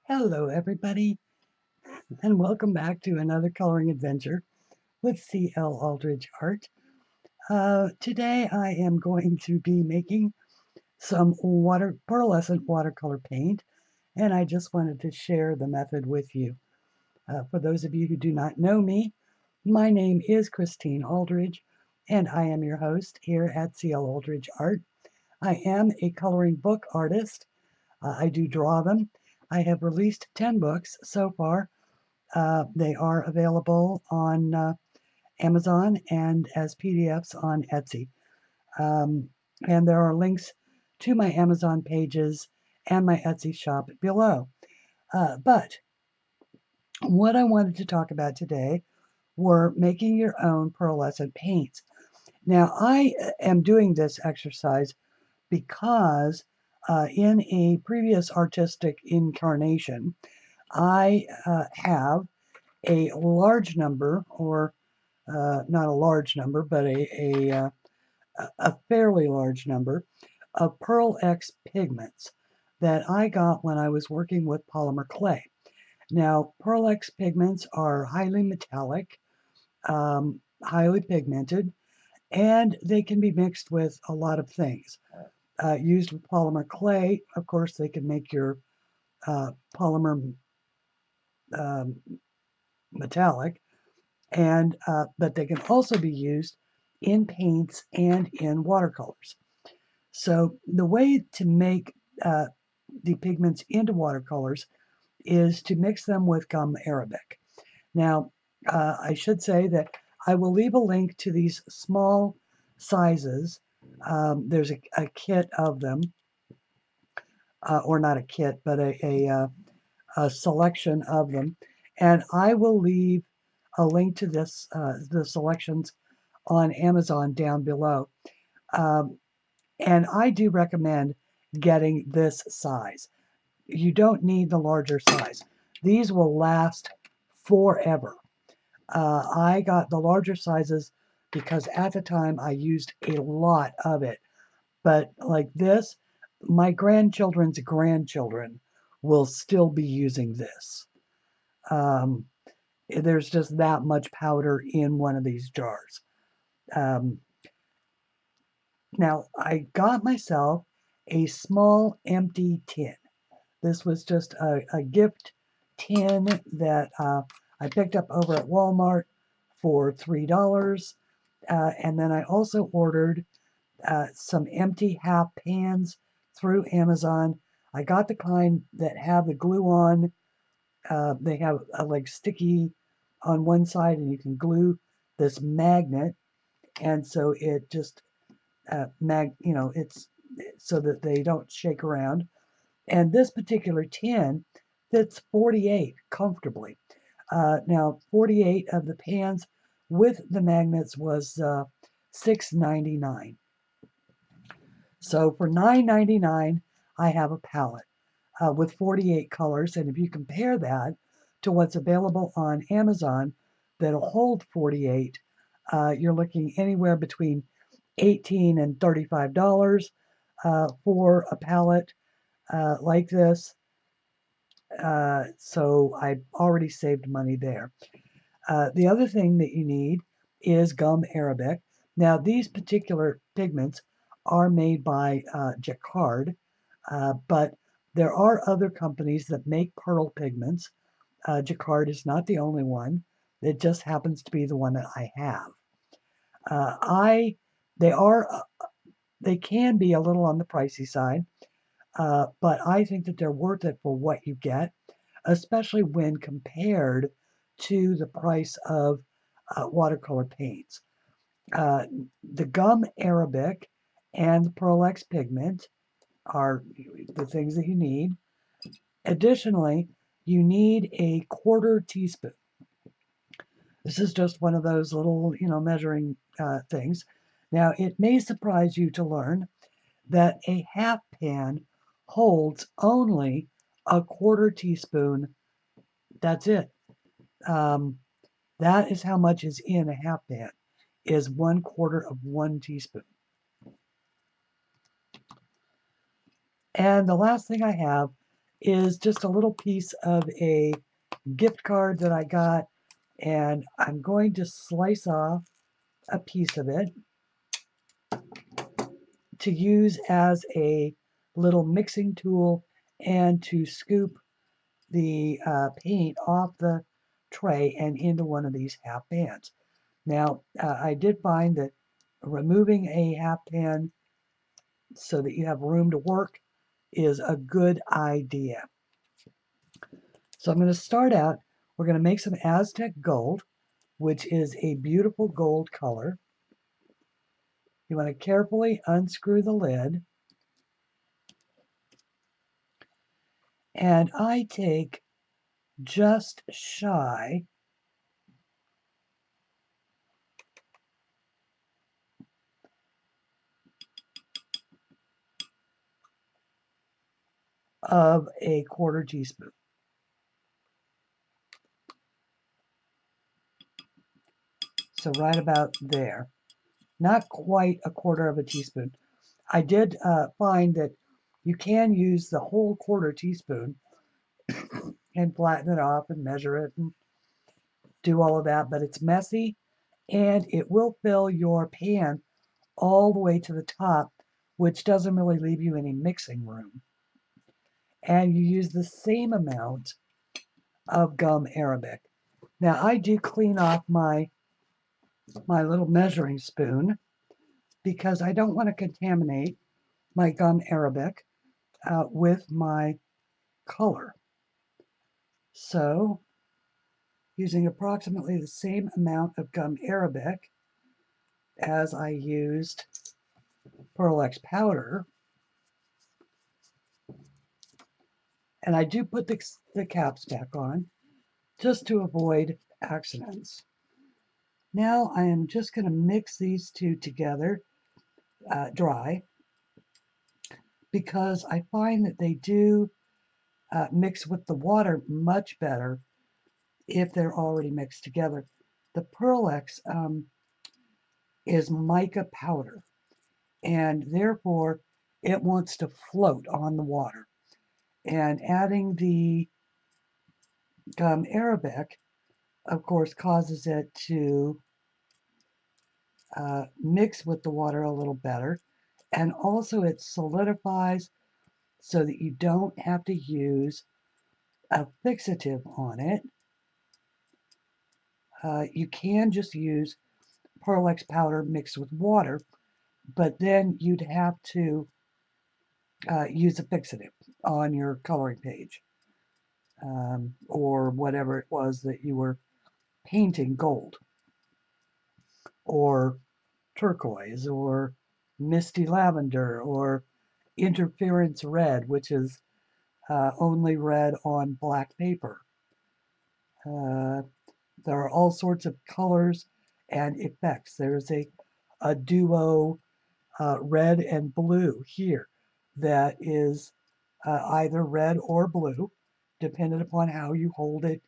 Hello, everybody, and welcome back to another coloring adventure with CLAldridge Art. Today I am going to be making some pearlescent watercolor paint, and I just wanted to share the method with you. For those of you who do not know me, my name is Christine Aldridge, and I am your host here at CLAldridge Art. I am a coloring book artist. I do draw them. I have released 10 books so far. They are available on Amazon and as PDFs on Etsy. Um, and there are links to my Amazon pages and my Etsy shop below. But what I wanted to talk about today were making your own pearlescent paints. Now, I am doing this exercise because in a previous artistic incarnation, I have a large number, or not a large number, but a fairly large number of Pearl Ex pigments that I got when I was working with polymer clay. Now, Pearl Ex pigments are highly metallic, highly pigmented, and they can be mixed with a lot of things. Used with polymer clay, of course, they can make your polymer um, metallic, and but they can also be used in paints and in watercolors. So the way to make the pigments into watercolors is to mix them with gum arabic. Now, I should say that I will leave a link to these small sizes. There's a kit of them, or not a kit, but a selection of them. And I will leave a link to the selections on Amazon down below. Um, and I do recommend getting this size. You don't need the larger size. These will last forever. I got the larger sizes because at the time I used a lot of it. But like this, my grandchildren's grandchildren will still be using this. Um, there's just that much powder in one of these jars. Um, Now, I got myself a small empty tin. This was just a gift tin that I picked up over at Walmart for $3. And then I also ordered some empty half pans through Amazon. I got the kind that have the glue on. They have a like sticky on one side, and you can glue this magnet, and so it just it's so that they don't shake around. And this particular tin fits 48 comfortably. Now, 48 of the pans with the magnets was $6.99. So for $9.99, I have a palette with 48 colors. And if you compare that to what's available on Amazon that'll hold 48, you're looking anywhere between $18 and $35 for a palette like this. So I already saved money there. The other thing that you need is gum arabic. Now, these particular pigments are made by Jacquard, but there are other companies that make pearl pigments. Jacquard is not the only one. It just happens to be the one that I have. Uh, I they are they can be a little on the pricey side, but I think that they're worth it for what you get, especially when compared to the price of watercolor paints. Uh, the gum arabic and the Pearl Ex pigment are the things that you need. Additionally, you need a quarter teaspoon. This is just one of those little, measuring things. Now, it may surprise you to learn that a half pan holds only a quarter teaspoon. That's it. Um, that is how much is in a half pan, is 1/4 of 1 teaspoon. And the last thing I have is just a little piece of a gift card that I got, and I'm going to slice off a piece of it to use as a little mixing tool and to scoop the paint off the tray and into one of these half pans. Now, I did find that removing a half pan so that you have room to work is a good idea. So I'm going to start out, we're going to make some Aztec Gold, which is a beautiful gold color. You want to carefully unscrew the lid. And I take just shy of a quarter teaspoon. So right about there. Not quite a quarter of a teaspoon. I did find that you can use the whole quarter teaspoon and flatten it off and measure it and do all of that, but it's messy and it will fill your pan all the way to the top, which doesn't really leave you any mixing room. And you use the same amount of gum arabic. Now I do clean off my little measuring spoon because I don't want to contaminate my gum arabic with my color. So using approximately the same amount of gum arabic as I used Pearl Ex powder, and I do put the caps back on just to avoid accidents. Now I am just going to mix these two together dry, because I find that they do mix with the water much better if they're already mixed together. The Pearl Ex is mica powder, and therefore it wants to float on the water. And adding the gum arabic, of course, causes it to mix with the water a little better. And also it solidifies so that you don't have to use a fixative on it. You can just use Pearl Ex powder mixed with water, but then you'd have to use a fixative on your coloring page, or whatever it was that you were painting gold or turquoise or misty lavender or interference red, which is only red on black paper. There are all sorts of colors and effects. There's a duo red and blue here that is either red or blue, depending upon how you hold it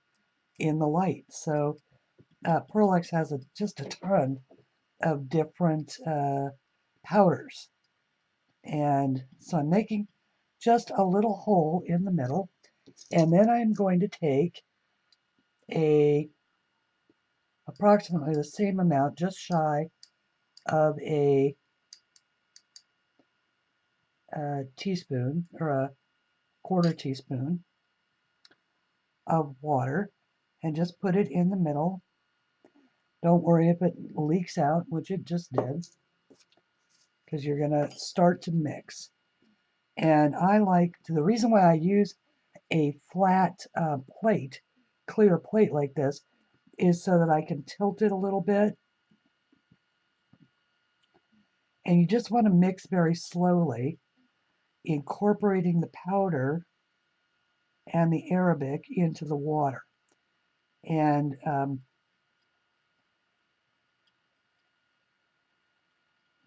in the light. So Pearl Ex has just a ton of different powders. And so I'm making just a little hole in the middle, and then I'm going to take approximately the same amount, just shy of a teaspoon or a quarter teaspoon of water, and just put it in the middle. Don't worry if it leaks out, which it just did, because you're going to start to mix. And the reason why I use a flat plate, clear plate like this, is so that I can tilt it a little bit. And you just want to mix very slowly, incorporating the powder and the Arabic into the water. And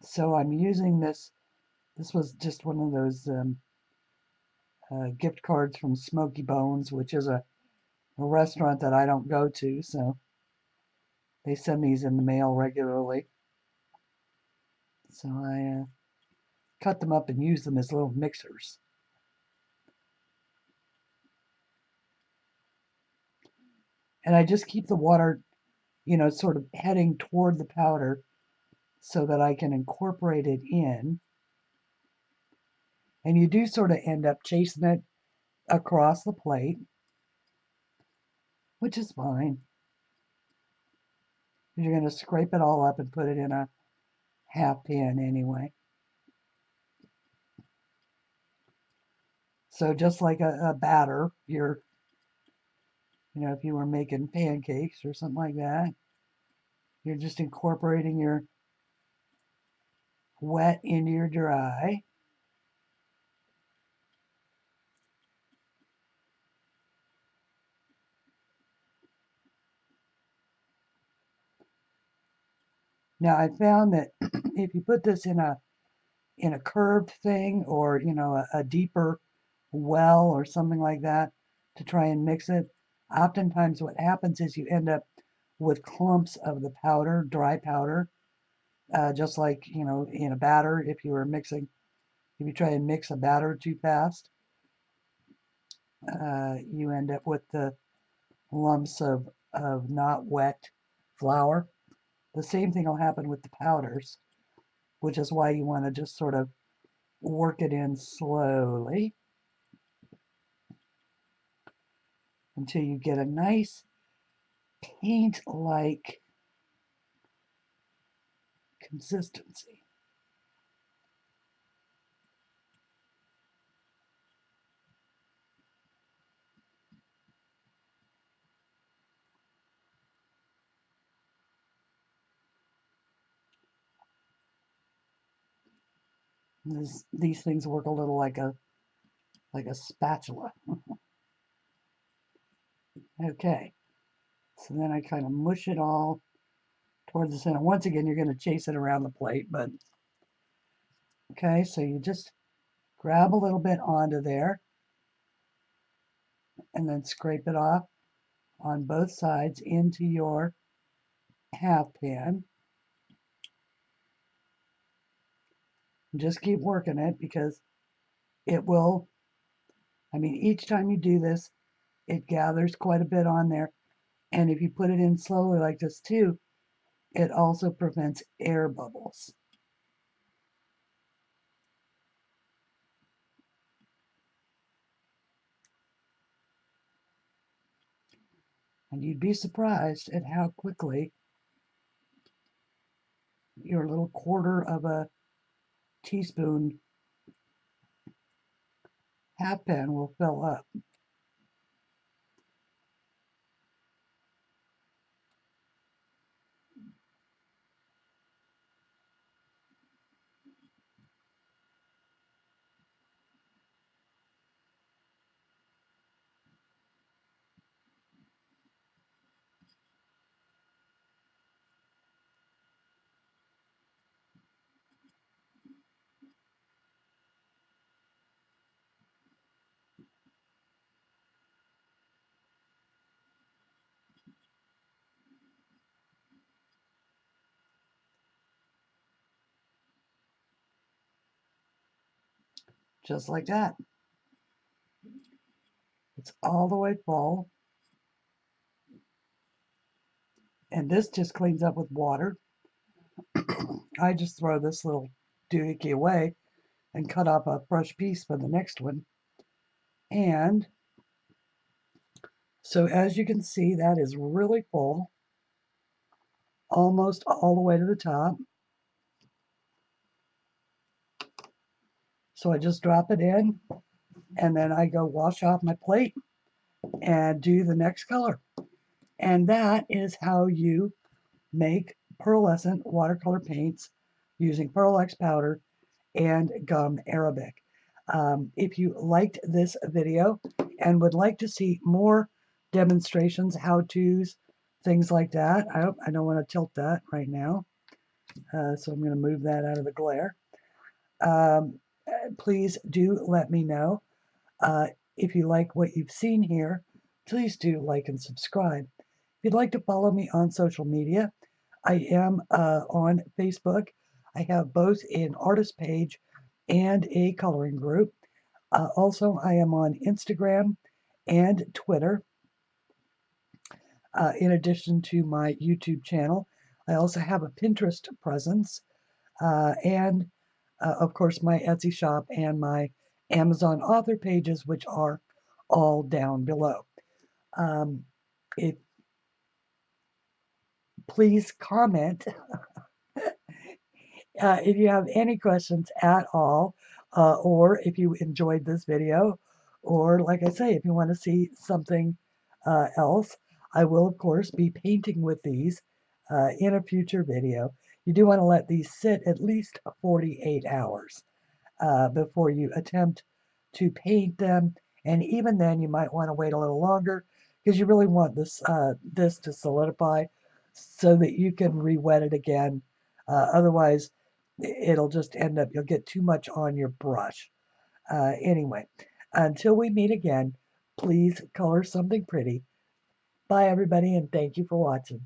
so I'm using this. This was just one of those gift cards from Smoky Bones, which is a restaurant that I don't go to, so they send these in the mail regularly. So I cut them up and use them as little mixers. And I just keep the water, sort of heading toward the powder so that I can incorporate it in. And you do sort of end up chasing it across the plate, which is fine. You're going to scrape it all up and put it in a half pan anyway. So just like a batter, if you were making pancakes or something like that, you're just incorporating your wet into your dry. Now I found that if you put this in a curved thing, or a deeper well or something like that to try and mix it, oftentimes what happens is you end up with clumps of the powder, dry powder, just like in a batter. If you try and mix a batter too fast, you end up with the lumps of not wet flour. The same thing will happen with the powders, which is why you want to just sort of work it in slowly until you get a nice paint-like consistency. These things work a little like a spatula. Okay, so then I kind of mush it all towards the center. Once again, you're going to chase it around the plate, but okay, so you just grab a little bit onto there and then scrape it off on both sides into your half pan. Just keep working it because it will, each time you do this, it gathers quite a bit on there. And if you put it in slowly like this too, it also prevents air bubbles. And you'd be surprised at how quickly your little quarter of a teaspoon half pan will fill up. Just like that. It's all the way full. And this just cleans up with water. I just throw this little doohickey away and cut off a fresh piece for the next one. And so as you can see, that is really full, almost all the way to the top. So I just drop it in, and then I go wash off my plate and do the next color. And that is how you make pearlescent watercolor paints using Pearl Ex powder and gum arabic. If you liked this video and would like to see more demonstrations, how-tos, things like that, I don't want to tilt that right now, so I'm going to move that out of the glare. Please do let me know. If you like what you've seen here, please do like and subscribe. If you'd like to follow me on social media, I am on Facebook. I have both an artist page and a coloring group. Also, I am on Instagram and Twitter. In addition to my YouTube channel, I also have a Pinterest presence and, of course, my Etsy shop and my Amazon author pages, which are all down below. If please comment if you have any questions at all, or if you enjoyed this video, or like I say, if you want to see something else, I will, of course, be painting with these in a future video. You do want to let these sit at least 48 hours before you attempt to paint them. And even then, you might want to wait a little longer because you really want this to solidify so that you can re-wet it again. Otherwise, it'll just end up, you'll get too much on your brush. Anyway, until we meet again, please color something pretty. Bye, everybody, and thank you for watching.